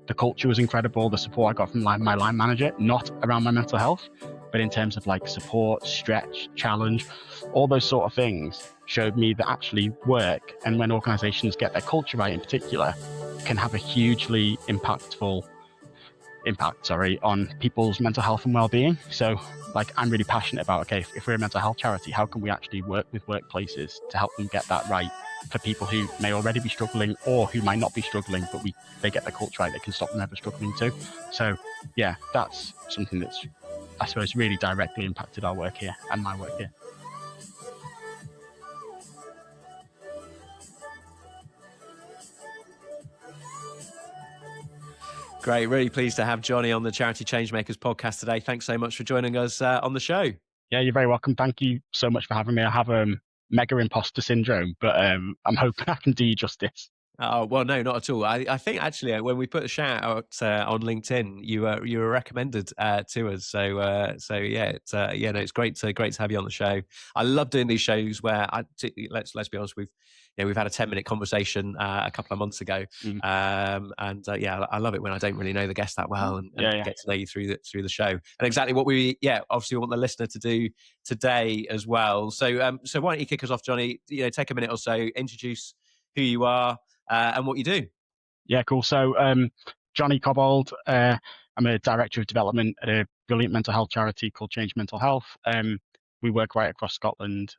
the culture was incredible. The support I got from my line manager, not around my mental health, but in terms of like support, stretch, challenge, all those sort of things showed me that actually work, and when organizations get their culture right in particular, can have a hugely impact on people's mental health and well-being. So like, I'm really passionate about, okay, if we're a mental health charity, how can we actually work with workplaces to help them get that right for people who may already be struggling or who might not be struggling, but they get the culture right, they can stop them ever struggling too. So yeah, that's something that's, I suppose, really directly impacted our work here and my work here. Great. Really pleased to have Jonny on the Charity Changemakers podcast today. Thanks so much for joining us on the show. Yeah, you're very welcome. Thank you so much for having me. I have mega imposter syndrome, but I'm hoping I can do you justice. Oh, well, no, not at all. I think actually when we put a shout out on LinkedIn, you were recommended to us. So yeah, it's great to have you on the show. I love doing these shows where let's be honest, we've had a 10-minute conversation a couple of months ago, I love it when I don't really know the guest that well and get to know you through the show. And exactly what obviously want the listener to do today as well. So why don't you kick us off, Jonny? Take a minute or so, introduce who you are. And what you do. Yeah, cool. So Jonny Cobbold, I'm a director of development at a brilliant mental health charity called Change Mental Health. We work right across Scotland,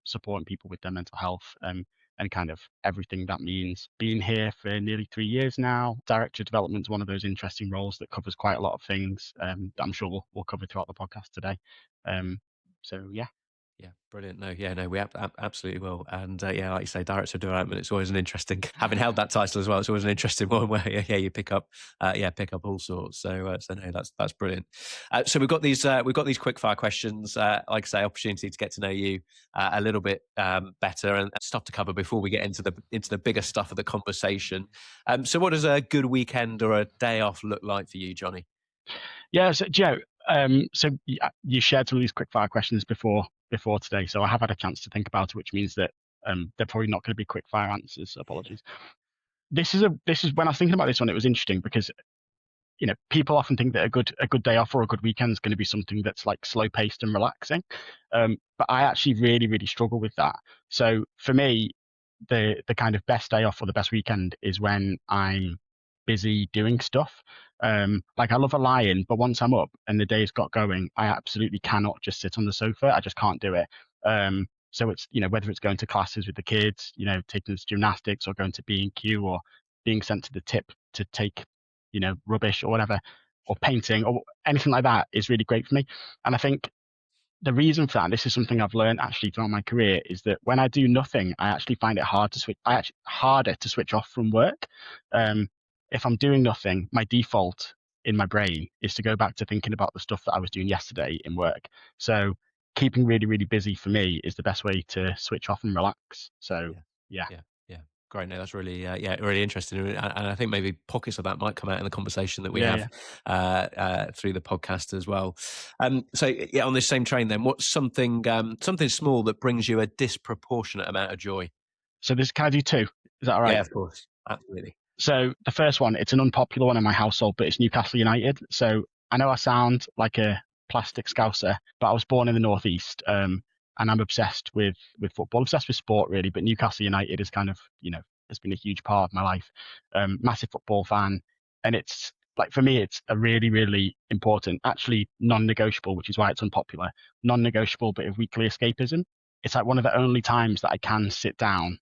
supporting people with their mental health and kind of everything that means. Being here for nearly 3 years now, director of development is one of those interesting roles that covers quite a lot of things that I'm sure we'll cover throughout the podcast today. So yeah. Yeah, brilliant. We absolutely will. And like you say, director of development, it's always an interesting, having held that title as well, it's always an interesting one where you pick up all sorts. So that's brilliant. So we've got these quickfire questions. Like I say, opportunity to get to know you a little bit better and stuff to cover before we get into the bigger stuff of the conversation. So what does a good weekend or a day off look like for you, Jonny? Yeah, so Joe, so you shared some of these quickfire questions before today, so I have had a chance to think about it, which means that they're probably not going to be quickfire answers. Apologies. This is when I was thinking about this one, it was interesting because people often think that a good day off or a good weekend is going to be something that's like slow paced and relaxing, but I actually really, really struggle with that. So for me, the kind of best day off or the best weekend is when I'm busy doing stuff. Like I love a lie-in, but once I'm up and the day's got going, I absolutely cannot just sit on the sofa. I just can't do it. So it's, whether it's going to classes with the kids, taking them to gymnastics or going to B&Q or being sent to the tip to take, rubbish or whatever, or painting or anything like that is really great for me. And I think the reason for that, and this is something I've learned actually throughout my career, is that when I do nothing, I actually find it harder to switch off from work. If I'm doing nothing, my default in my brain is to go back to thinking about the stuff that I was doing yesterday in work. So keeping really, really busy for me is the best way to switch off and relax. So yeah. Great. No, that's really, really interesting. And I think maybe pockets of that might come out in the conversation that we have through the podcast as well. So on this same train then, what's something small that brings you a disproportionate amount of joy? So can I do two? Is that all right? Yeah, of course. Absolutely. So the first one, it's an unpopular one in my household, but it's Newcastle United. So I know I sound like a plastic scouser, but I was born in the Northeast, and I'm obsessed with football, obsessed with sport really, but Newcastle United is kind of, has been a huge part of my life. Massive football fan. And it's like, for me, it's a really, really important, actually non-negotiable, which is why it's unpopular, non-negotiable bit of weekly escapism. It's like one of the only times that I can sit down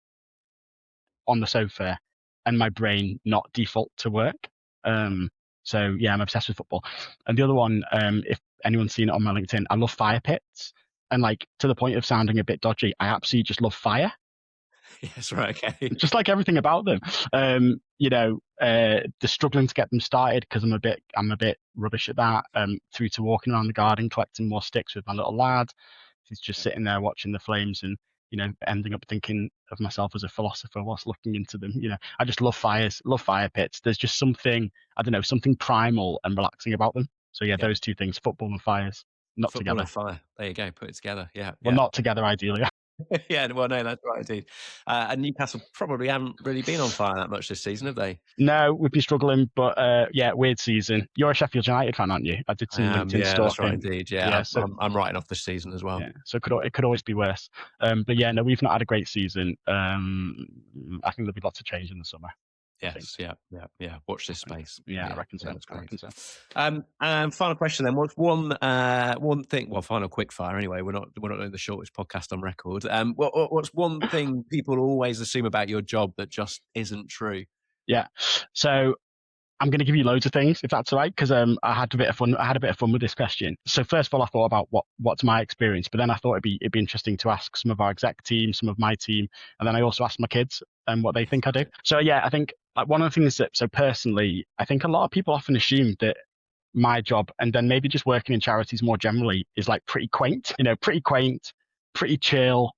on the sofa and my brain not default to work. So yeah, I'm obsessed with football. And the other one, if anyone's seen it on my LinkedIn, I love fire pits. And like, to the point of sounding a bit dodgy, I absolutely just love fire. Yes, right, okay. Just like everything about them. The struggling to get them started because I'm a bit rubbish at that. Through to walking around the garden, collecting more sticks with my little lad. He's just sitting there watching the flames and, ending up thinking of myself as a philosopher whilst looking into them. I just love fires, love fire pits. There's just something, I don't know, something primal and relaxing about them. So those two things, football and fires, not football together. And fire. There you go, put it together. Yeah. Well, not together ideally. Yeah, well, no, that's right, indeed. And Newcastle probably haven't really been on fire that much this season, have they? No, we've been struggling, but yeah, weird season. You're a Sheffield United fan, aren't you? I did I some am, LinkedIn yeah, that's right, stalking. indeed. Yeah, Yeah, so I'm writing off this season as well. yeah, so it could always be worse. But yeah, no, we've not had a great season. I think there'll be lots of change in the summer. I think. Yes, yeah. Watch this space. Yeah, I Yeah, reckon so. that's I great. reckon so. Final question then. What's one thing? Well, final quick fire. Anyway, we're not doing the shortest podcast on record. What's one thing people always assume about your job that just isn't true? Yeah. So I'm going to give you loads of things, if that's all right, because I had a bit of fun. I had a bit of fun with this question. So first of all, I thought about what's my experience, but then I thought it'd be interesting to ask some of our exec team, some of my team, and then I also asked my kids what they think I do. So yeah, I think like one of the things that so personally, I think a lot of people often assume that my job and then maybe just working in charities more generally is like pretty quaint, pretty chill,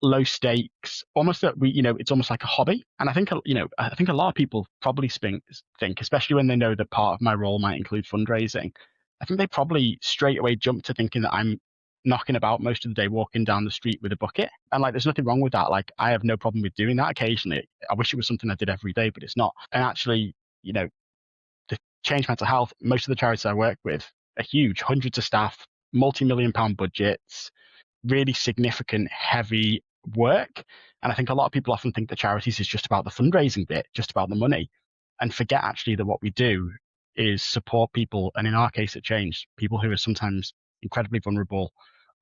low stakes, almost that it's almost like a hobby. And I think, I think a lot of people probably think, especially when they know that part of my role might include fundraising, I think they probably straight away jump to thinking that I'm knocking about most of the day, walking down the street with a bucket. And like, there's nothing wrong with that. Like, I have no problem with doing that occasionally. I wish it was something I did every day, but it's not. And actually, the Change Mental Health, most of the charities I work with are huge, hundreds of staff, multi-million-pound budgets, really significant, heavy work. And I think a lot of people often think that charities is just about the fundraising bit, just about the money, and forget actually that what we do is support people, and in our case at Change, people who are sometimes incredibly vulnerable,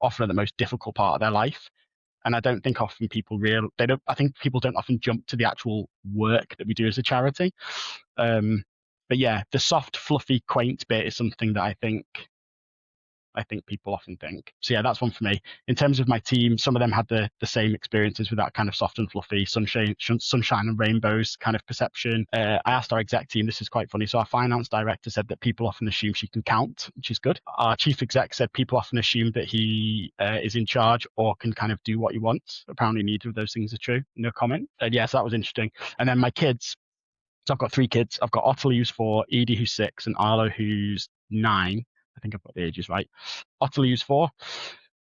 often at the most difficult part of their life. And I don't think often people I think people don't often jump to the actual work that we do as a charity. But yeah, the soft, fluffy, quaint bit is something that I think people often think. So yeah, that's one for me. In terms of my team, some of them had the same experiences with that kind of soft and fluffy, sunshine and rainbows kind of perception. I asked our exec team, this is quite funny. So our finance director said that people often assume she can count, which is good. Our chief exec said people often assume that he is in charge or can kind of do what he wants. Apparently neither of those things are true. No comment. And yes, that was interesting. And then my kids, so I've got 3 kids. I've got Ottilie who's 4, Edie who's 6, and Arlo who's 9. I think I've got the ages right. Ottilie who's 4.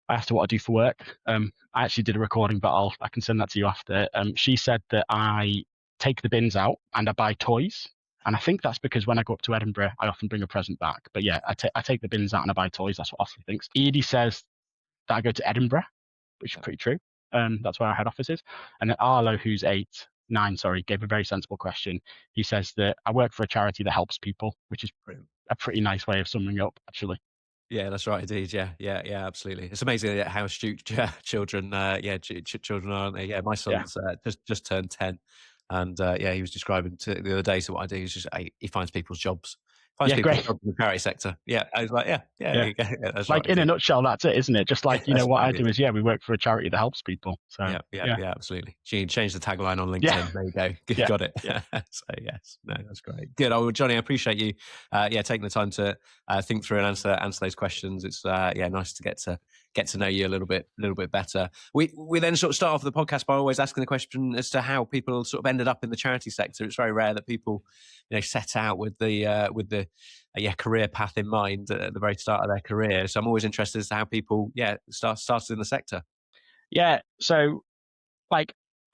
I asked her what I do for work. I actually did a recording, but I can send that to you after. She said that I take the bins out and I buy toys. And I think that's because when I go up to Edinburgh, I often bring a present back. But yeah, I take the bins out and I buy toys. That's what Ottilie thinks. Edie says that I go to Edinburgh, which is pretty true. That's where our head office is. And then Arlo, who's 9, gave a very sensible question. He says that I work for a charity that helps people, which is a pretty nice way of summing up, actually. Yeah, that's right, indeed. Yeah, absolutely. It's amazing how astute children, children are, aren't they? Yeah, my son's just turned 10, and he was describing the other day. So what I do is just he finds people's jobs. Finds people's Great. jobs in the charity sector. Yeah, I was like, there you go. That's like right, in a nutshell, that's it, isn't it? Just like what I do is we work for a charity that helps people. So yeah, absolutely. Change the tagline on LinkedIn. There you go. Got it. So yes, no, that's great. Good. Oh, Jonny, I appreciate you, taking the time to think through and answer those questions. It's nice to get to know you a little bit better. We then sort of start off the podcast by always asking the question as to how people sort of ended up in the charity sector. It's very rare that people, set out with the career path in mind at the very start of their career. So I'm always interested as to how people started in the sector. Yeah. So I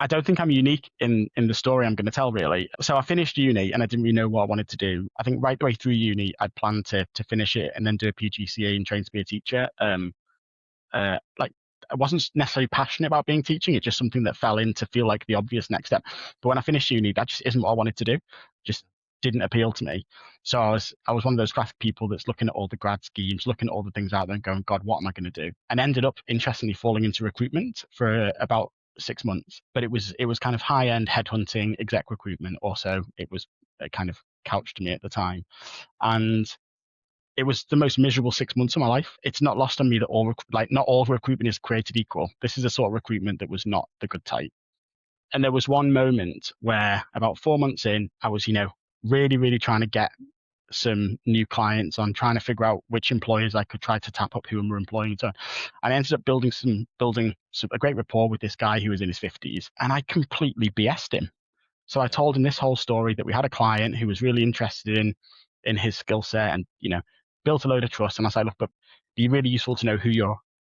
don't think I'm unique in the story I'm going to tell, really. So I finished uni and I didn't really know what I wanted to do. I think right the way through uni, I'd planned to finish it and then do a PGCE and train to be a teacher. I wasn't necessarily passionate about being teaching. It's just something that fell in to feel like the obvious next step. But when I finished uni, that just isn't what I wanted to do. Just didn't appeal to me. So I was one of those classic people that's looking at all the grad schemes, looking at all the things out there and going, God, what am I going to do? And ended up interestingly falling into recruitment for about 6 months. But it was kind of high-end headhunting, exec recruitment. Also, it was kind of couched to me at the time. And it was the most miserable 6 months of my life. It's not lost on me that not all recruitment is created equal. This is a sort of recruitment that was not the good type. And there was one moment where about 4 months in, I was, really, really trying to get some new clients on, trying to figure out which employers I could try to tap up who were employing. And I ended up building a great rapport with this guy who was in his 50s, and I completely BS'd him. So I told him this whole story that we had a client who was really interested in his skill set and, built a load of trust. And I said, look, but it'd be really useful to know who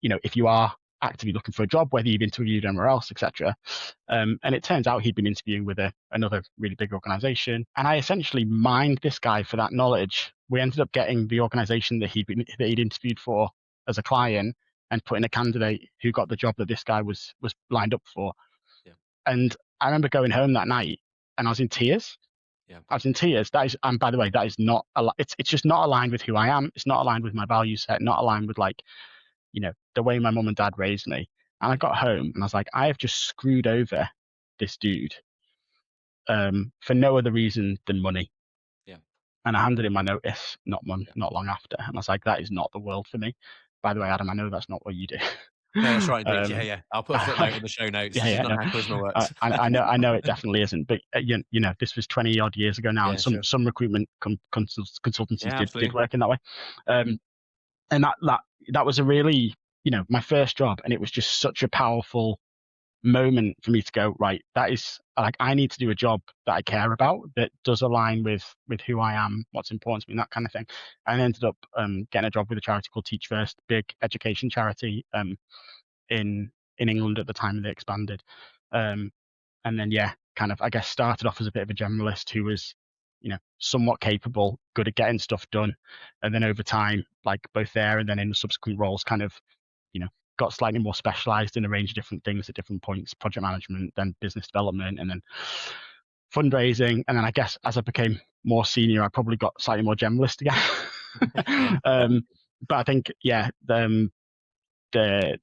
if you are actively looking for a job, whether you've interviewed anywhere else, etc. And it turns out he'd been interviewing with another really big organization. And I essentially mined this guy for that knowledge. We ended up getting the organization that he'd interviewed for as a client and putting a candidate who got the job that this guy was lined up for. Yeah. And I remember going home that night and I was in tears. Yeah. I was in tears. That is, and by the way, that is not, it's just not aligned with who I am. It's not aligned with my value set, not aligned with like, the way my mum and dad raised me. And I got home and I was like, I have just screwed over this dude for no other reason than money. Yeah. And I handed in my notice not long after. And I was like, that is not the world for me. By the way, Adam, I know that's not what you do. No, that's right, indeed. Yeah. I'll put a footnote in the show notes. This is not how charisma works. I know it definitely isn't. But this was 20 odd years ago now, and some recruitment consultancies did work in that way. And that was a really, my first job, and it was just such a powerful moment for me to go, right, that is like, I need to do a job that I care about, that does align with who I am, what's important to me, and that kind of thing. And I ended up getting a job with a charity called Teach First, big education charity in England at the time they expanded. And then kind of, I guess, started off as a bit of a generalist who was somewhat capable, good at getting stuff done, and then over time, like both there and then in subsequent roles, kind of got slightly more specialized in a range of different things at different points: project management, then business development, and then fundraising. And then I guess as I became more senior, I probably got slightly more generalist again. But I think the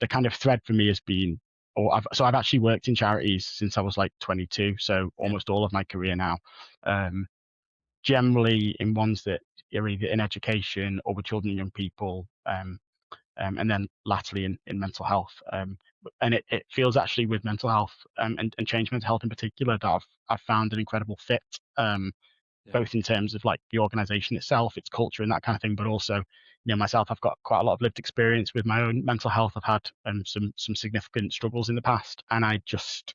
kind of thread for me has been, I've actually worked in charities since I was like 22, so almost all of my career now. Generally in ones that are either in education or with children and young people, and then latterly in mental health. And it feels actually with mental health and change mental health in particular that I've found an incredible fit, both in terms of like the organization itself, its culture and that kind of thing, but also, myself, I've got quite a lot of lived experience with my own mental health. I've had some significant struggles in the past, and I just,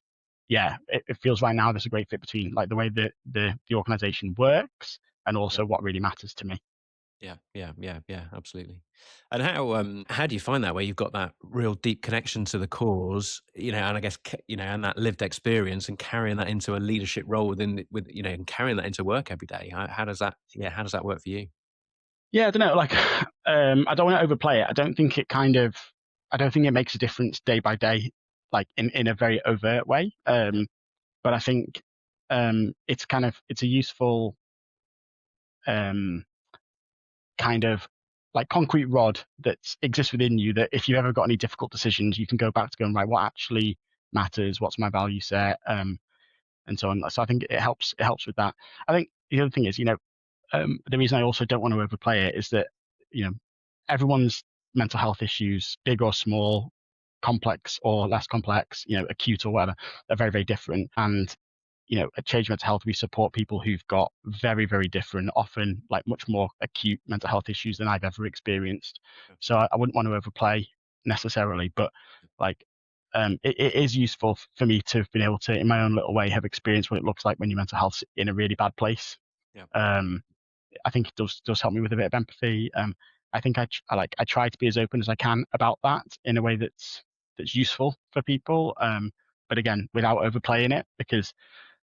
it feels right now there's a great fit between like the way that the organization works and also what really matters to me. Yeah, absolutely. And how do you find that, where you've got that real deep connection to the cause, and I guess, and that lived experience, and carrying that into a leadership role and carrying that into work every day? How does that work for you? Yeah, I don't know. Like, I don't want to overplay it. I don't think it makes a difference day by day, like in a very overt way. But I think it's a useful kind of like concrete rod that exists within you, that if you ever got any difficult decisions, you can go back to going, right, what actually matters, what's my value set, and so on. So I think it helps with that. I think the other thing is, the reason I also don't want to overplay it is that, everyone's mental health issues, big or small, complex or less complex, acute or whatever, are very, very different. And at Change Mental Health, we support people who've got very, very different, often like much more acute mental health issues than I've ever experienced. So I wouldn't want to overplay necessarily, but like, it is useful for me to have been able to, in my own little way, have experienced what it looks like when your mental health's in a really bad place. I think it does help me with a bit of empathy. I think I try to be as open as I can about that in a way that's useful for people. But again, without overplaying it, because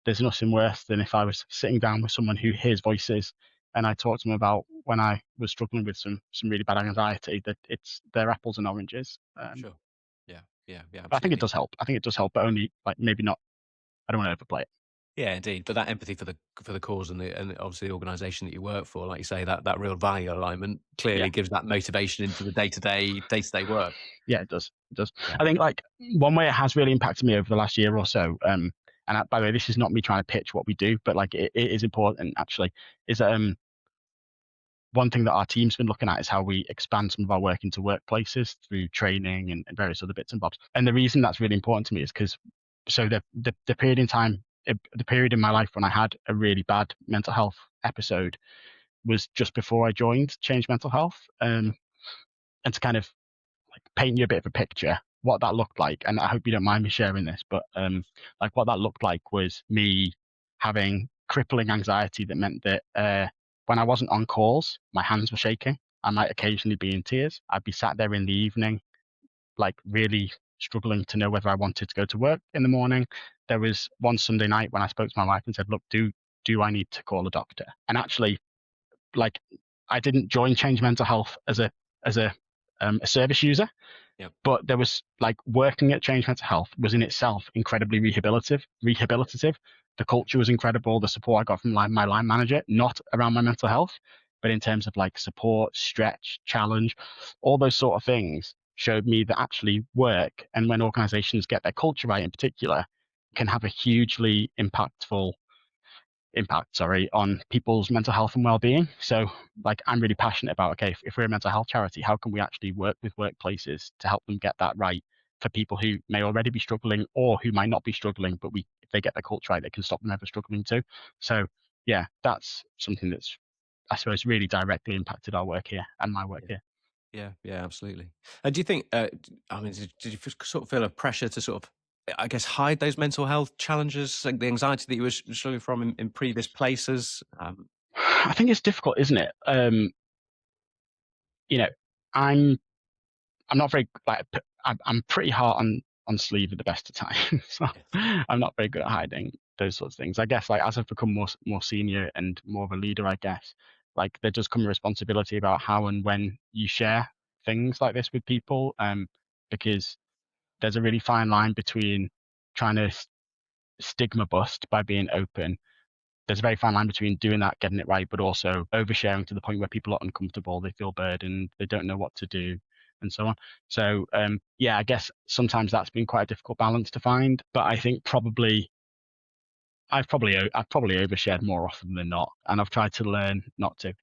there's nothing worse than if I was sitting down with someone who hears voices and I talk to them about when I was struggling with some really bad anxiety, that they're apples and oranges. Sure. Yeah, absolutely. But I think it does help. But only like maybe not. I don't want to overplay it. Yeah, indeed. But that empathy for the cause and obviously the organisation that you work for, like you say, that real value alignment clearly gives that motivation into the day to day work. Yeah, it does. Yeah. I think like one way it has really impacted me over the last year or so, and by the way, this is not me trying to pitch what we do, but like it is important actually, is one thing that our team's been looking at is how we expand some of our work into workplaces through training and various other bits and bobs. And the reason that's really important to me is because the period in time, the period in my life when I had a really bad mental health episode was just before I joined Change Mental Health. And to kind of like paint you a bit of a picture, what that looked like, and I hope you don't mind me sharing this, but like what that looked like was me having crippling anxiety that meant that when I wasn't on calls, my hands were shaking. I might occasionally be in tears. I'd be sat there in the evening like really struggling to know whether I wanted to go to work in the morning. There was one Sunday night when I spoke to my wife and said, look, do I need to call a doctor? And actually, like, I didn't join Change Mental Health as a service user. Yep. But there was like working at Change Mental Health was in itself incredibly rehabilitative. The culture was incredible. The support I got from my line manager, not around my mental health, but in terms of like support, stretch, challenge, all those sort of things showed me that actually work, and when organizations get their culture right in particular, can have a hugely impact on people's mental health and well-being. So like, I'm really passionate about, okay, if we're a mental health charity, how can we actually work with workplaces to help them get that right for people who may already be struggling or who might not be struggling, but if they get their culture right, they can stop them ever struggling too. So yeah, that's something that's, I suppose, really directly impacted our work here and my work here. Yeah, absolutely. And do you think, I mean, did you sort of feel a pressure to sort of, I guess, hide those mental health challenges, like the anxiety that you were struggling from in previous places? I think it's difficult, isn't it? You know, I'm not very like, I'm pretty hard on sleeve at the best of times. So I'm not very good at hiding those sorts of things. I guess like, as I've become more senior and more of a leader, I guess like there does come a responsibility about how and when you share things like this with people, because there's a really fine line between trying to stigma bust by being open. There's a very fine line between doing that, getting it right, but also oversharing to the point where people are uncomfortable, they feel burdened, they don't know what to do, and so on. So yeah, I guess sometimes that's been quite a difficult balance to find. But I think I've probably overshared more often than not, and I've tried to learn not to.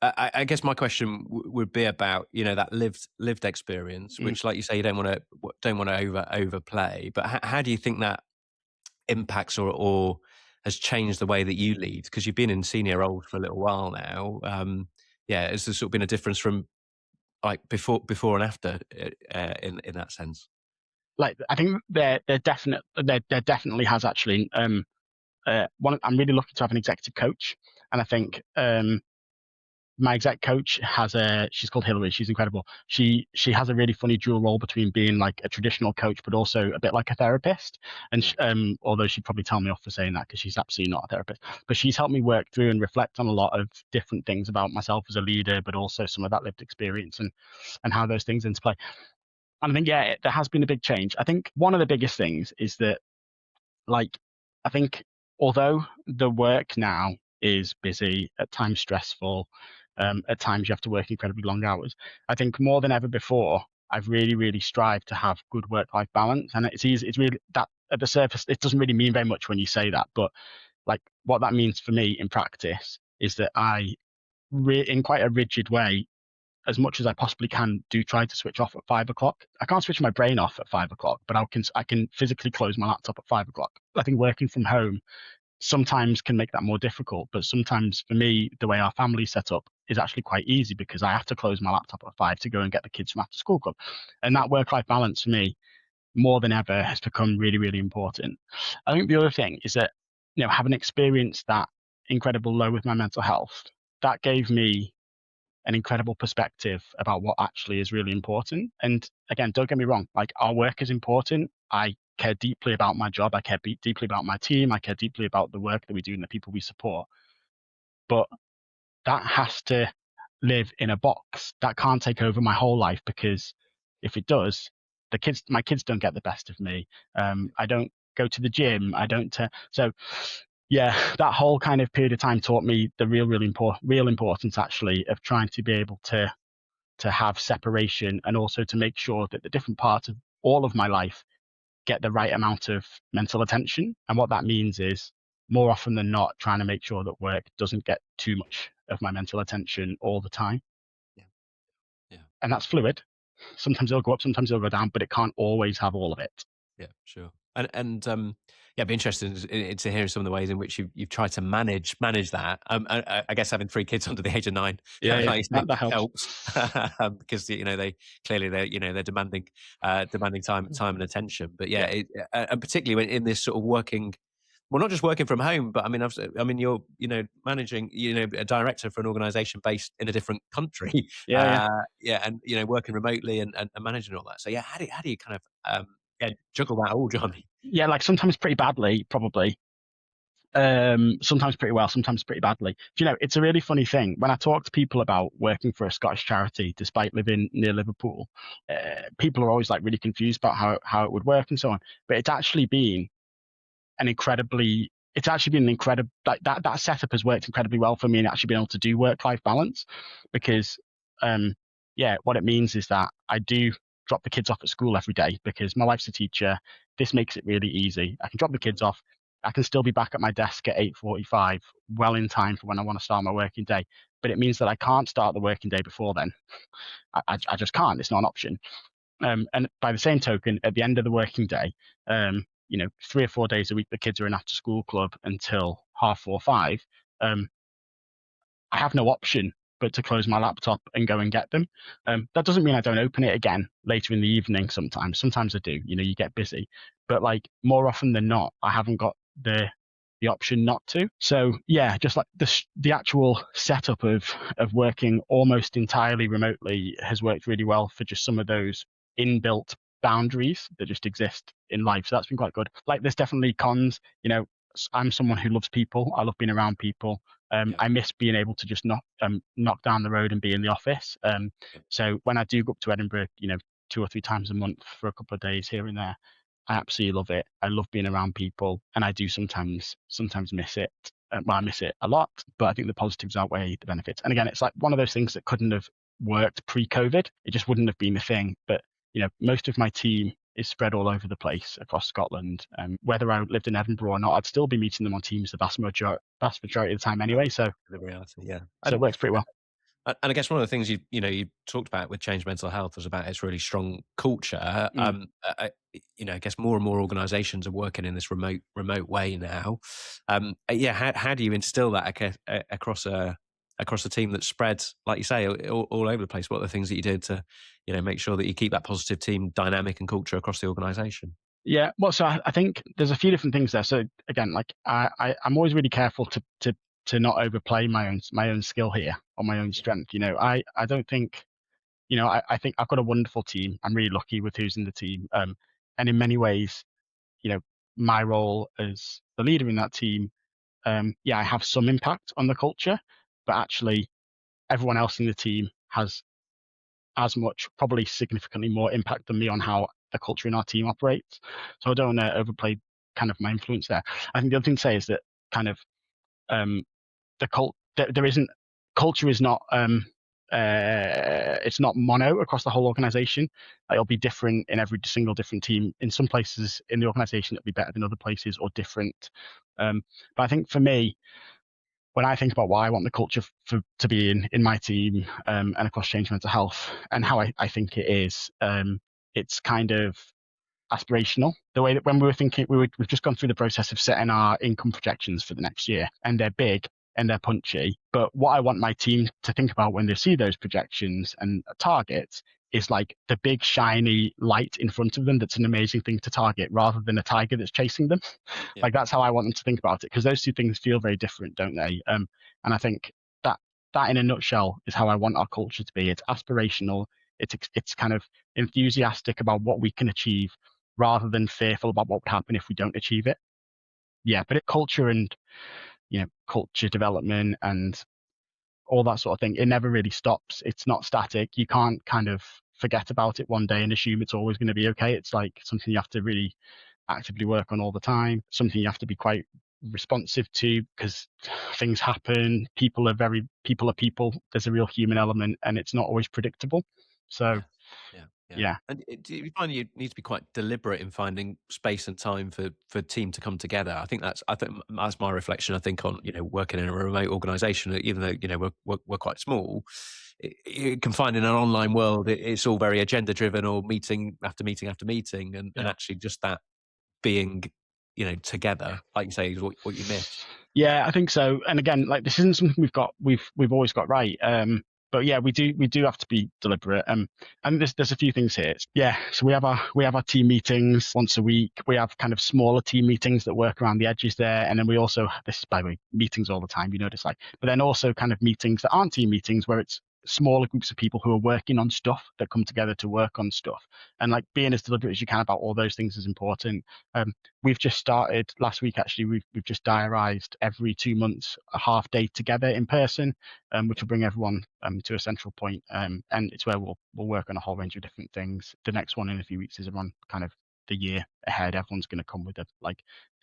I guess my question would be about, that lived experience, which, like you say, you don't want to overplay. But how do you think that impacts or has changed the way that you lead? Because you've been in senior roles for a little while now. Has there sort of been a difference from like before and after in that sense? Like, I think there definitely has actually. I'm really lucky to have an executive coach, and I think my exec coach she's called Hillary. She's incredible. She has a really funny dual role between being like a traditional coach, but also a bit like a therapist. And although she'd probably tell me off for saying that, because she's absolutely not a therapist, but she's helped me work through and reflect on a lot of different things about myself as a leader, but also some of that lived experience and how those things interplay. And I think, yeah, there has been a big change. I think one of the biggest things is that, like, I think although the work now is busy, at times stressful, at times you have to work incredibly long hours, I think more than ever before, I've really, really strived to have good work-life balance. And it's easy, it's really that at the surface, it doesn't really mean very much when you say that, but like, what that means for me in practice is that in quite a rigid way, as much as I possibly can, do try to switch off at 5 o'clock. I can't switch my brain off at 5 o'clock, but I can physically close my laptop at 5 o'clock. I think working from home sometimes can make that more difficult, but sometimes for me, the way our family's set up is actually quite easy, because I have to close my laptop at 5 to go and get the kids from after school club. And that work-life balance for me, more than ever, has become really, really important. I think the other thing is that, having experienced that incredible low with my mental health, that gave me an incredible perspective about what actually is really important. And again, don't get me wrong, like, our work is important. I care deeply about my job. I care deeply about my team. I care deeply about the work that we do and the people we support. But that has to live in a box. That can't take over my whole life, because if it does, my kids don't get the best of me. I don't go to the gym. I don't. So yeah, that whole kind of period of time taught me the real importance actually of trying to be able to have separation, and also to make sure that the different parts of all of my life get the right amount of mental attention. And what that means is, more often than not, trying to make sure that work doesn't get too much of my mental attention all the time. Yeah. And that's fluid. Sometimes it'll go up, sometimes it'll go down, but it can't always have all of it. Yeah, sure. And I'd be interested to hear some of the ways in which you've tried to manage that. I guess having 3 kids under the age of 9, Yeah, like you say, that helps. because they clearly they're demanding time and attention. But and particularly when in this sort of working Well, not just working from home, but I mean, you're, managing, a director for an organization based in a different country. Yeah. Yeah. And, working remotely and managing all that. So yeah, how do you kind of, juggle that all, Johnny? Yeah, like sometimes pretty badly, probably. Sometimes pretty well, sometimes pretty badly. Do you know, it's a really funny thing. When I talk to people about working for a Scottish charity, despite living near Liverpool, people are always like really confused about how it would work and so on. But it's actually been incredible, like that setup has worked incredibly well for me and actually been able to do work-life balance because what it means is that I do drop the kids off at school every day because my wife's a teacher. This makes it really easy. I can drop the kids off. I can still be back at my desk at 8:45, well in time for when I want to start my working day. But it means that I can't start the working day before then. I just can't. It's not an option. And by the same token, at the end of the working day, 3 or 4 days a week, the kids are in after school club until 4:30. I have no option but to close my laptop and go and get them. That doesn't mean I don't open it again later in the evening sometimes. Sometimes I do, you get busy. But like more often than not, I haven't got the option not to. So yeah, just like the actual setup of working almost entirely remotely has worked really well for just some of those inbuilt boundaries that just exist in life. So that's been quite good. Like there's definitely cons, I'm someone who loves people. I love being around people. I miss being able to just knock down the road and be in the office. So when I do go up to Edinburgh, 2 or 3 times a month for a couple of days here and there, I absolutely love it. I love being around people, and I do sometimes miss it. Well, I miss it a lot, but I think the positives outweigh the benefits. And again, it's like one of those things that couldn't have worked pre-COVID. It just wouldn't have been a thing. But most of my team is spread all over the place across Scotland. Whether I lived in Edinburgh or not, I'd still be meeting them on Teams the vast majority of the time anyway. So The reality, yeah. so it works pretty well. And I guess one of the things you talked about with Change Mental Health was about its really strong culture. I guess more and more organisations are working in this remote way now. How do you instill that across a team that's spread, like you say, all over the place? What are the things that you did to make sure that you keep that positive team dynamic and culture across the organisation? Yeah, well, so I think there's a few different things there. So again, like I'm always really careful to not overplay my own skill here or my own strength. I don't think, I think I've got a wonderful team. I'm really lucky with who's in the team. And in many ways, my role as the leader in that team, I have some impact on the culture, but actually everyone else in the team has as much, probably significantly more impact than me on how the culture in our team operates. So I don't want to overplay kind of my influence there. I think the other thing to say is that kind of there isn't, culture is not it's not mono across the whole organization. It'll be different in every single different team. In some places in the organization it'll be better than other places or different. But I think for me, when I think about why I want the culture to be in my team and across Change Mental Health and how I think it is, it's kind of aspirational. The way that when we were thinking, we've just gone through the process of setting our income projections for the next year, and they're big and they're punchy. But what I want my team to think about when they see those projections and targets is like the big shiny light in front of them that's an amazing thing to target rather than a tiger that's chasing them. Yeah. Like that's how I want them to think about it, because those two things feel very different, don't they? And I think that in a nutshell is how I want our culture to be. It's aspirational. It's kind of enthusiastic about what we can achieve rather than fearful about what would happen if we don't achieve it. Yeah, but culture and culture development and all that sort of thing, it never really stops. It's not static. You can't kind of forget about it one day and assume it's always going to be okay. It's like something you have to really actively work on all the time, something you have to be quite responsive to because things happen. People are people. There's a real human element and it's not always predictable. So yeah. And do you find you need to be quite deliberate in finding space and time for team to come together? I think that's my reflection. I think on working in a remote organisation, even though we're quite small, you can find in an online world it's all very agenda driven or meeting after meeting after meeting, and actually just that being together, like you say, is what you miss. Yeah, I think so. And again, like this isn't something we've always got right. But yeah, we do have to be deliberate. And there's a few things here. Yeah, so we have our team meetings once a week. We have kind of smaller team meetings that work around the edges there, and then we also, this is by the way, meetings all the time. You know, it's like, but then also kind of meetings that aren't team meetings where it's smaller groups of people who are working on stuff that come together to work on stuff. And like being as deliberate as you can about all those things is important. We've just started last week, actually, we've just diarised every 2 months a half day together in person, which will bring everyone to a central point. And it's where we'll work on a whole range of different things. The next one in a few weeks is around kind of the year ahead. Everyone's going to come with a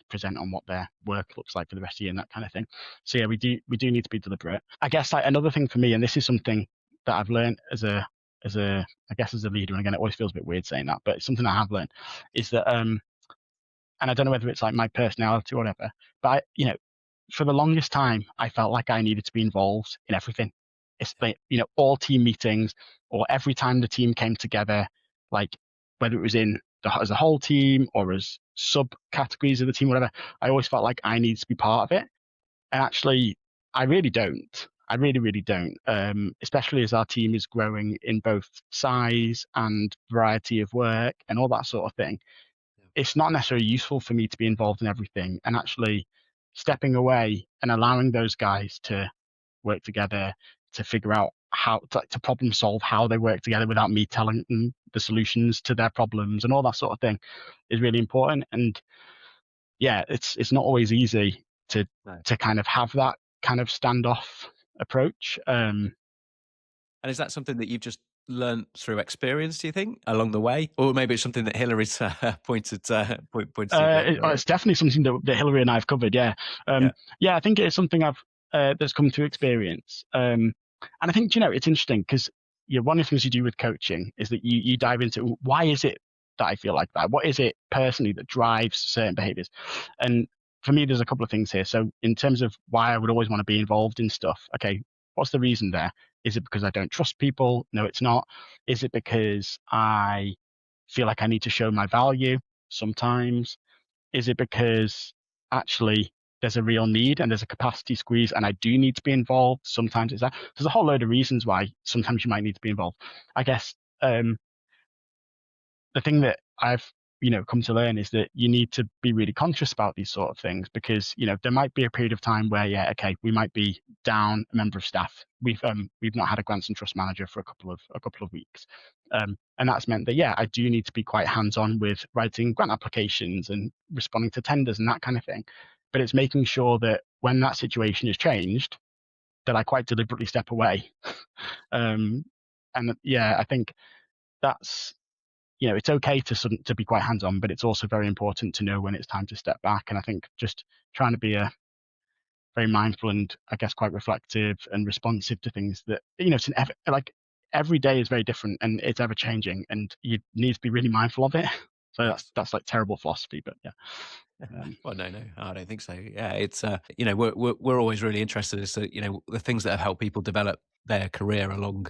present on what their work looks like for the rest of the year and that kind of thing. So yeah, we do need to be deliberate. I guess like another thing for me, and this is something that I've learned as a I guess as a leader, and again it always feels a bit weird saying that, but it's something I have learned, is that and I don't know whether it's like my personality or whatever, but for the longest time I felt like I needed to be involved in everything. It's like, all team meetings or every time the team came together, like whether it was as a whole team or as subcategories of the team, whatever, I always felt like I needed to be part of it. And actually, I really don't. I really, really don't. Especially as our team is growing in both size and variety of work and all that sort of thing. It's not necessarily useful for me to be involved in everything, and actually stepping away and allowing those guys to work together to figure out how to problem solve how they work together without me telling them the solutions to their problems and all that sort of thing is really important. And yeah, it's not always easy to kind of have that kind of standoff approach. And is that something that you've just learned through experience, do you think, along the way? Or maybe it's something that Hillary's pointed to it's definitely something that Hillary and I have covered. Yeah. I think it's something that's come through experience. And I think, it's interesting because one of the things you do with coaching is that you dive into why is it that I feel like that? What is it personally that drives certain behaviors? And for me, there's a couple of things here. So in terms of why I would always want to be involved in stuff, okay, what's the reason there? Is it because I don't trust people? No, it's not. Is it because I feel like I need to show my value? Sometimes. Is it because actually there's a real need and there's a capacity squeeze and I do need to be involved? Sometimes it's that. There's a whole load of reasons why sometimes you might need to be involved. I guess the thing that I've come to learn is that you need to be really conscious about these sort of things, because there might be a period of time where we might be down a member of staff. We've not had a grants and trust manager for a couple of weeks, and that's meant that I do need to be quite hands-on with writing grant applications and responding to tenders and that kind of thing. But it's making sure that when that situation has changed, that I quite deliberately step away. And I think that's it's okay to be quite hands-on, but it's also very important to know when it's time to step back. And I think just trying to be very mindful and I guess quite reflective and responsive to things that, it's every day is very different and it's ever changing and you need to be really mindful of it. So that's like terrible philosophy, but yeah. Well, no, I don't think so. Yeah, it's we're always really interested as to the things that have helped people develop their career along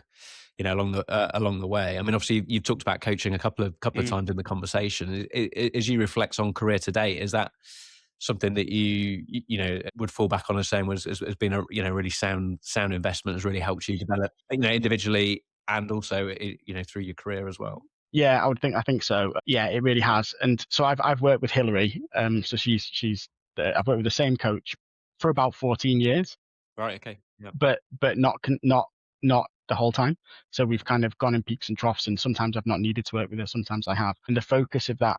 the way. I mean, obviously, you've talked about coaching a couple of times in the conversation. As you reflect on career today, is that something that you would fall back on as saying has been a really sound investment, has really helped you develop individually and also through your career as well? Yeah, I think so. Yeah, it really has. And so I've worked with Hillary. So I've worked with the same coach for about 14 years. Right. Okay. Yeah. But not the whole time. So we've kind of gone in peaks and troughs, and sometimes I've not needed to work with her, sometimes I have. And the focus of that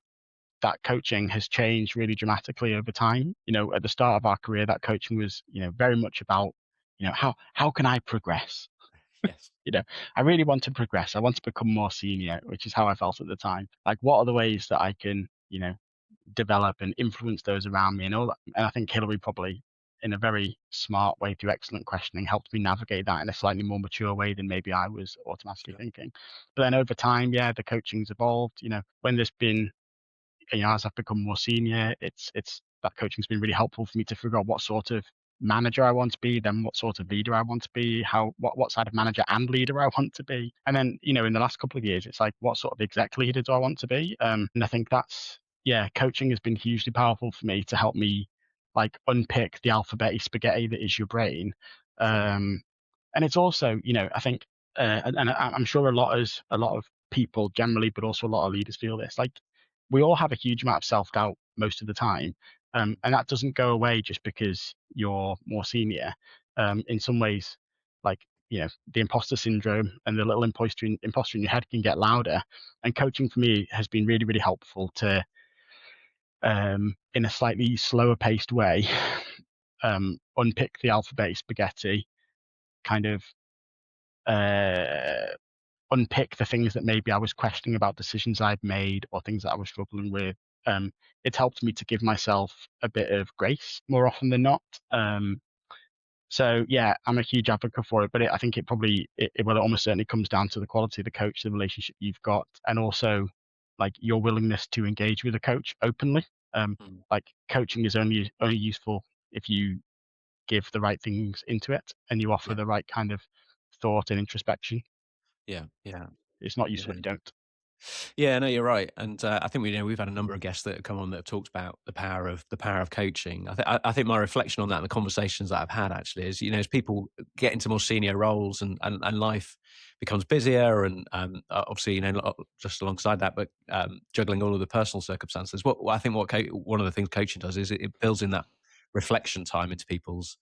coaching has changed really dramatically over time. At the start of our career, that coaching was, very much about, how can I progress? Yes. I really want to progress. I want to become more senior, which is how I felt at the time. Like, what are the ways that I can, develop and influence those around me and all that? And I think Hillary probably, in a very smart way through excellent questioning, helped me navigate that in a slightly more mature way than maybe I was automatically thinking. But then over time, the coaching's evolved. When there's been, as I've become more senior, it's that coaching's been really helpful for me to figure out what sort of manager I want to be, then what sort of leader I want to be, what side of manager and leader I want to be. And then, in the last couple of years, it's like, what sort of exec leader do I want to be? And I think that's, coaching has been hugely powerful for me to help me like unpick the alphabet spaghetti that is your brain. And it's also, I think, and I'm sure a lot of people generally, but also a lot of leaders feel this. Like, we all have a huge amount of self-doubt most of the time, and that doesn't go away just because you're more senior. In some ways, like, the imposter syndrome and the little imposter in your head can get louder. And coaching for me has been really, really helpful to, in a slightly slower paced way, unpick the alphabet spaghetti, kind of unpick the things that maybe I was questioning about decisions I'd made or things that I was struggling with. It's helped me to give myself a bit of grace more often than not. So yeah, I'm a huge advocate for it, but I think it probably, it almost certainly comes down to the quality of the coach, the relationship you've got, and also like your willingness to engage with a coach openly. Like, coaching is only useful if you give the right things into it and you offer Yeah. the right kind of thought and introspection. Yeah. Yeah. It's not You useful know. if you don't. Yeah, no, you're right, and I think we've had a number of guests that have come on that have talked about the power of coaching. I think my reflection on that, and the conversations that I've had actually, is as people get into more senior roles and life becomes busier, and obviously just alongside that, but juggling all of the personal circumstances. I think one of the things coaching does is it builds in that reflection time into people's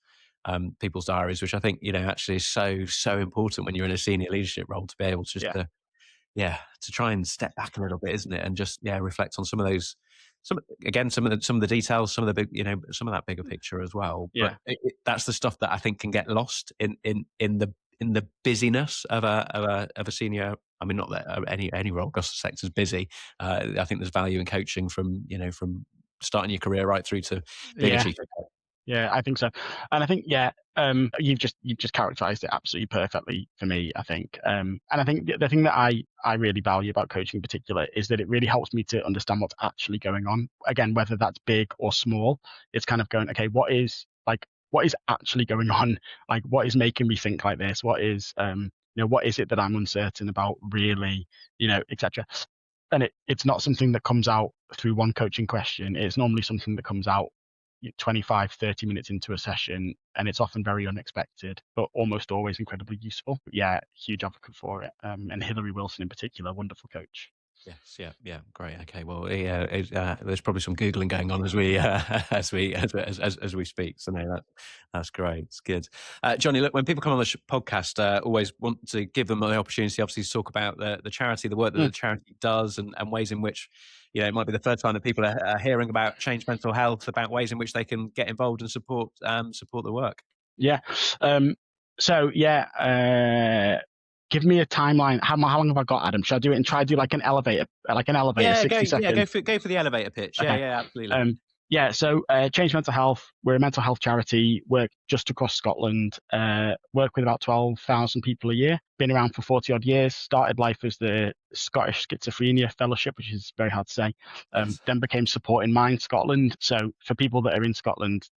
diaries, which I think actually is so important when you're in a senior leadership role, to be able to just Yeah. to try and step back a little bit, isn't it? And just reflect on some of those, some of the details, some of the big, some of that bigger picture as well. Yeah. But that's the stuff that I think can get lost in the busyness of a senior. I mean, not that any role across the sector is busy. I think there's value in coaching from starting your career right through to being a Yeah. chief exec. Yeah, I think so. And I think, you've just characterized it absolutely perfectly for me, I think. And I think the thing that I really value about coaching in particular is that it really helps me to understand what's actually going on. Again, whether that's big or small, it's kind of going, okay, what is actually going on? Like, what is making me think like this? What is, what is it that I'm uncertain about really, etc. And it's not something that comes out through one coaching question. It's normally something that comes out 25, 30 minutes into a session, and it's often very unexpected, but almost always incredibly useful. But yeah, huge advocate for it. And Hillary Wilson in particular, wonderful coach. Yes, yeah, great. Okay, well, there's probably some googling going on as we as we speak. So no, that's great. It's good. Jonny, look, when people come on the podcast, always want to give them the opportunity, obviously, to talk about the charity, the work that the charity does, and ways in which it might be the first time that people are hearing about Change Mental Health, about ways in which they can get involved and support the work. Yeah. So yeah. Give me a timeline. How long have I got, Adam? Should I do it and try to do like an elevator, Yeah, 60 seconds? go for the elevator pitch. Okay. Yeah, absolutely. So Change Mental Health, we're a mental health charity, work just across Scotland, work with about 12,000 people a year, been around for 40 odd years, started life as the Scottish Schizophrenia Fellowship, which is very hard to say, Yes. then became Support in Mind Scotland. So for people that are in Scotland,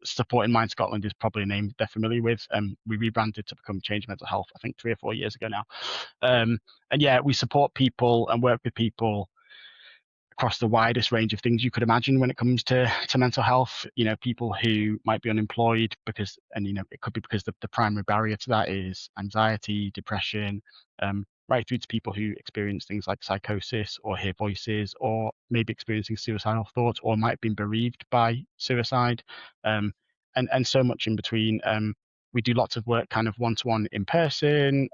Support in Mind Scotland is probably a name they're familiar with. We rebranded to become Change Mental Health, I think 3 or 4 years ago now. And yeah, we support people and work with people across the widest range of things you could imagine when it comes to mental health. People who might be unemployed because, and it could be because the primary barrier to that is anxiety, depression, right through to people who experience things like psychosis or hear voices, or maybe experiencing suicidal thoughts, or might have been bereaved by suicide, and so much in between. We do lots of work kind of one-to-one in person,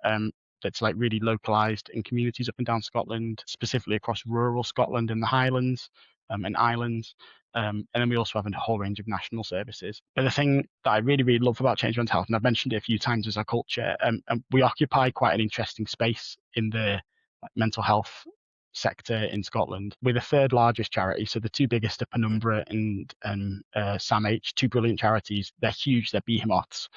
that's like really localized in communities up and down Scotland, specifically across rural Scotland and the Highlands, and islands. And then we also have a whole range of national services. But the thing that I really, really love about Change Mental Health, and I've mentioned it a few times, is our culture. And we occupy quite an interesting space in the mental health sector in Scotland. We're the third largest charity, so the two biggest are Penumbra and SAMH, two brilliant charities. They're huge, they're behemoths.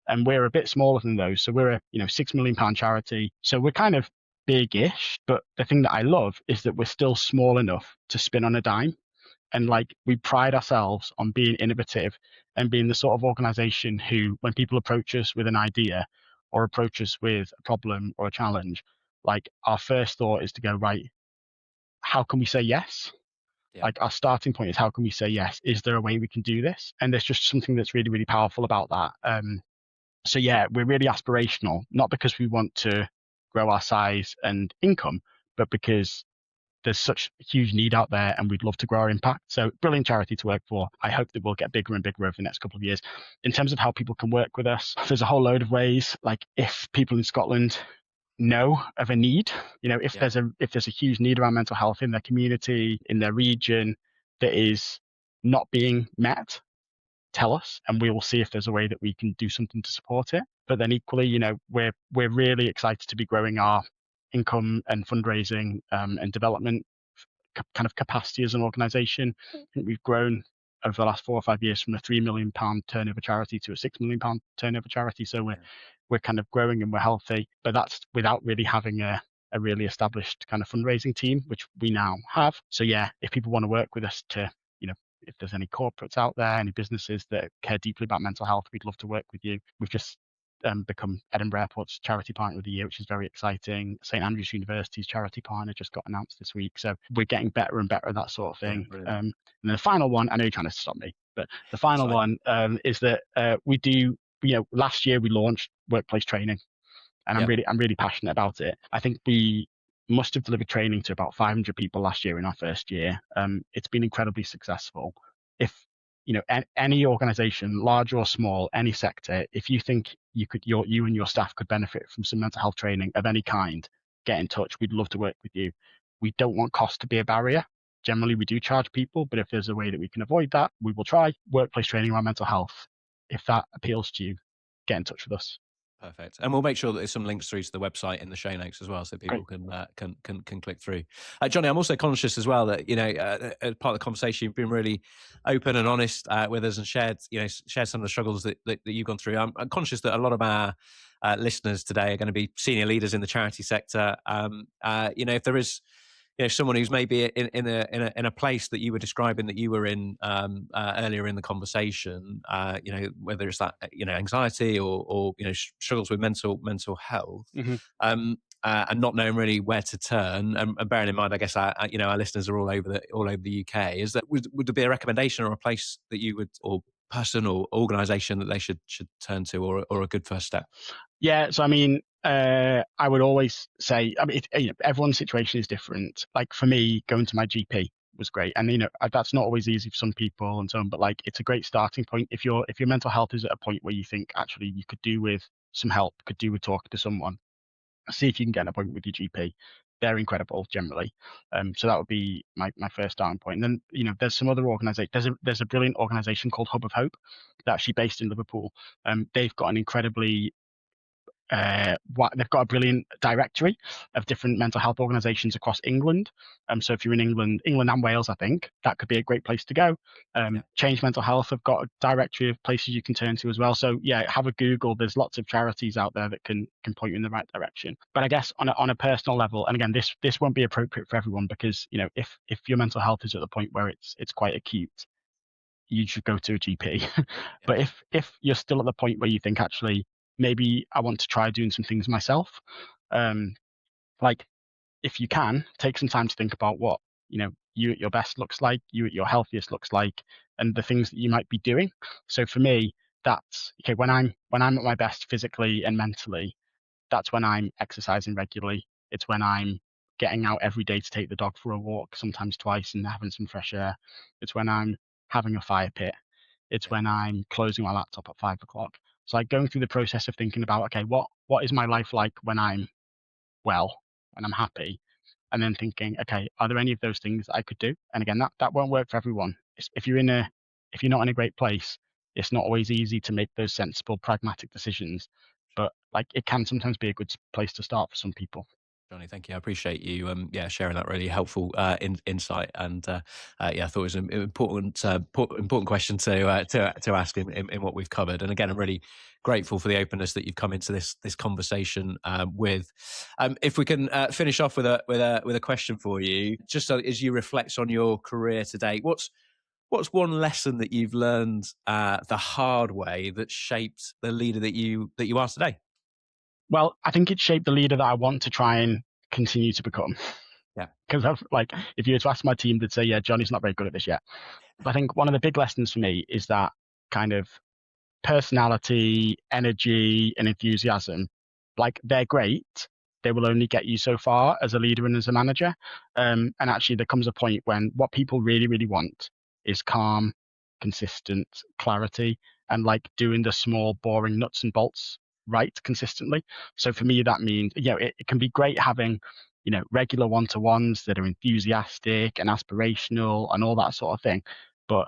And we're a bit smaller than those. So we're a £6 million charity. So we're kind of big-ish, but the thing that I love is that we're still small enough to spin on a dime. And like, we pride ourselves on being innovative and being the sort of organization who, when people approach us with an idea or approach us with a problem or a challenge, like, our first thought is to go, right, how can we say yes? Yeah. Like, our starting point is, how can we say yes? Is there a way we can do this? And there's just something that's really, really powerful about that. So yeah, we're really aspirational, not because we want to grow our size and income, but because there's such a huge need out there and we'd love to grow our impact. So brilliant charity to work for. I hope that we'll get bigger and bigger over the next couple of years. In terms of how people can work with us, there's a whole load of ways. Like if people in Scotland know of a need, if there's a huge need around mental health in their community, in their region that is not being met, tell us and we will see if there's a way that we can do something to support it. But then equally, we're really excited to be growing our income and fundraising and development kind of capacity as an organisation. I think we've grown over the last 4 or 5 years from a £3 million turnover charity to a £6 million turnover charity. So we're kind of growing and we're healthy, but that's without really having a really established kind of fundraising team, which we now have. So yeah, if people want to work with us to, if there's any corporates out there, any businesses that care deeply about mental health, we'd love to work with you. We've just become Edinburgh Airport's Charity Partner of the Year, which is very exciting. St Andrews University's Charity Partner just got announced this week. So we're getting better and better at that sort of thing. And then the final one, I know you're trying to stop me, but the final one is that we do, last year we launched workplace training and I'm really passionate about it. I think we must have delivered training to about 500 people last year in our first year. It's been incredibly successful. If any organization, large or small, any sector, if you think you and your staff could benefit from some mental health training of any kind, get in touch. We'd love to work with you. We don't want cost to be a barrier. Generally, we do charge people, but if there's a way that we can avoid that, we will try. Workplace training around mental health. If that appeals to you, get in touch with us. Perfect, and we'll make sure that there's some links through to the website in the show notes as well, so people can click through. Jonny, I'm also conscious as well that as part of the conversation, you've been really open and honest with us and shared some of the struggles that you've gone through. I'm conscious that a lot of our listeners today are going to be senior leaders in the charity sector. If there is someone who's maybe in a place that you were describing that you were in earlier in the conversation, whether it's that anxiety or struggles with mental health, and not knowing really where to turn, and bearing in mind, I guess our listeners are all over the UK. Is that would there be a recommendation or a place that you would, or person or organisation that they should turn to, or a good first step? Yeah, so I mean, I would always say, everyone's situation is different. Like for me, going to my GP was great, and that's not always easy for some people and so on. But like, it's a great starting point. If your mental health is at a point where you think actually you could do with some help, could do with talking to someone, see if you can get an appointment with your GP. They're incredible generally. So that would be my first starting point. And then, there's some other organizations. There's a brilliant organization called Hub of Hope that's actually based in Liverpool. They've got an incredibly they've got a brilliant directory of different mental health organizations across England. So if you're in England and Wales, I think that could be a great place to go. Change Mental Health have got a directory of places you can turn to as well. So yeah, have a Google. There's lots of charities out there that can point you in the right direction. But I guess on a personal level, and again, this won't be appropriate for everyone because if your mental health is at the point where it's quite acute, you should go to a GP. But if you're still at the point where you think actually maybe I want to try doing some things myself, like if you can take some time to think about what you at your best looks like, you at your healthiest looks like, and the things that you might be doing. So for me, that's okay. When I'm at my best physically and mentally, that's when I'm exercising regularly. It's when I'm getting out every day to take the dog for a walk, sometimes twice, and having some fresh air. It's when I'm having a fire pit. It's when I'm closing my laptop at 5:00. So like going through the process of thinking about, okay, what is my life like when I'm well, when I'm happy? And then thinking, okay, are there any of those things that I could do? And again, that won't work for everyone. If you're not in a great place, it's not always easy to make those sensible, pragmatic decisions. But like it can sometimes be a good place to start for some people. Jonny, thank you. I appreciate you sharing that really helpful insight. And I thought it was an important question to ask in what we've covered. And again, I'm really grateful for the openness that you've come into this conversation with. If we can finish off with a question for you, just so as you reflect on your career to date, what's one lesson that you've learned the hard way that shaped the leader that you are today? Well, I think it shaped the leader that I want to try and continue to become. Yeah. Because if you were to ask my team, they'd say, yeah, Johnny's not very good at this yet. But I think one of the big lessons for me is that kind of personality, energy, and enthusiasm, like they're great. They will only get you so far as a leader and as a manager. And actually, there comes a point when what people really, really want is calm, consistent clarity, and like doing the small, boring nuts and bolts right consistently. So for me, that means, it can be great having, regular one-to-ones that are enthusiastic and aspirational and all that sort of thing. But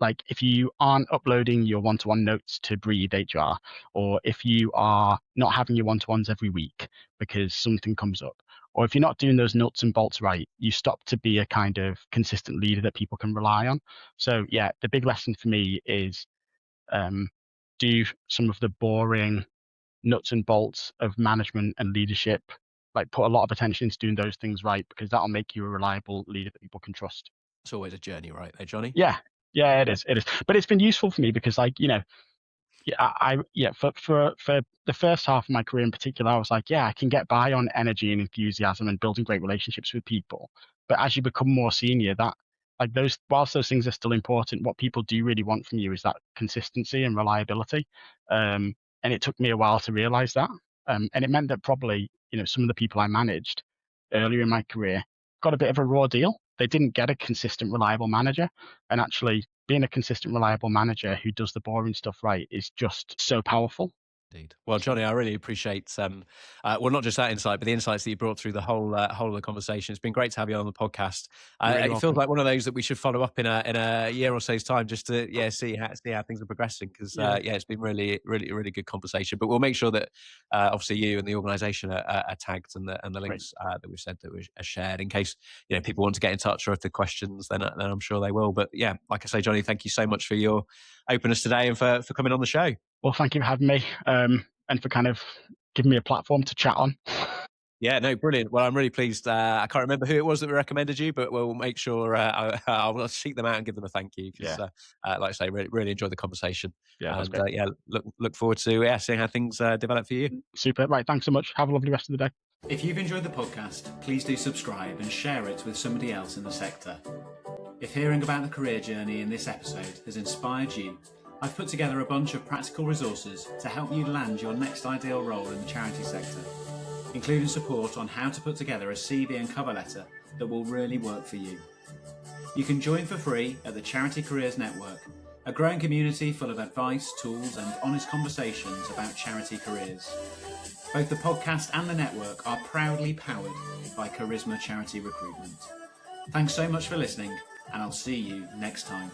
like if you aren't uploading your one-to-one notes to Breathe HR, or if you are not having your one-to-ones every week because something comes up, or if you're not doing those nuts and bolts right, you stop to be a kind of consistent leader that people can rely on. So yeah, the big lesson for me is do some of the boring nuts and bolts of management and leadership, like put a lot of attention to doing those things right, because that'll make you a reliable leader that people can trust. It's always a journey, right there, Jonny? Yeah, it is. But it's been useful for me because, like, for the first half of my career in particular, I was like, I can get by on energy and enthusiasm and building great relationships with people. But as you become more senior, that like whilst those things are still important, what people do really want from you is that consistency and reliability. And it took me a while to realize that. And it meant that probably, some of the people I managed earlier in my career got a bit of a raw deal. They didn't get a consistent, reliable manager. And actually, being a consistent, reliable manager who does the boring stuff right is just so powerful. Indeed. Well, Jonny, I really appreciate not just that insight, but the insights that you brought through the whole of the conversation. It's been great to have you on the podcast. It feels like one of those that we should follow up in a year or so's time, just to see how things are progressing. Because it's been really, really, really good conversation. But we'll make sure that obviously you and the organisation are tagged, and the links that we've said that are shared, in case people want to get in touch, or if the questions, then I'm sure they will. But yeah, like I say, Jonny, thank you so much for your openness today and for coming on the show. Well, thank you for having me, and for kind of giving me a platform to chat on. Yeah, no, brilliant. Well, I'm really pleased. I can't remember who it was that recommended you, but we'll make sure I'll seek them out and give them a thank you, because, like I say, really, really enjoyed the conversation. Yeah, that's great. Look forward to seeing how things develop for you. Super. Right, thanks so much. Have a lovely rest of the day. If you've enjoyed the podcast, please do subscribe and share it with somebody else in the sector. If hearing about the career journey in this episode has inspired you, I've put together a bunch of practical resources to help you land your next ideal role in the charity sector, including support on how to put together a CV and cover letter that will really work for you. You can join for free at the Charity Careers Network, a growing community full of advice, tools and honest conversations about charity careers. Both the podcast and the network are proudly powered by Charisma Charity Recruitment. Thanks so much for listening, and I'll see you next time.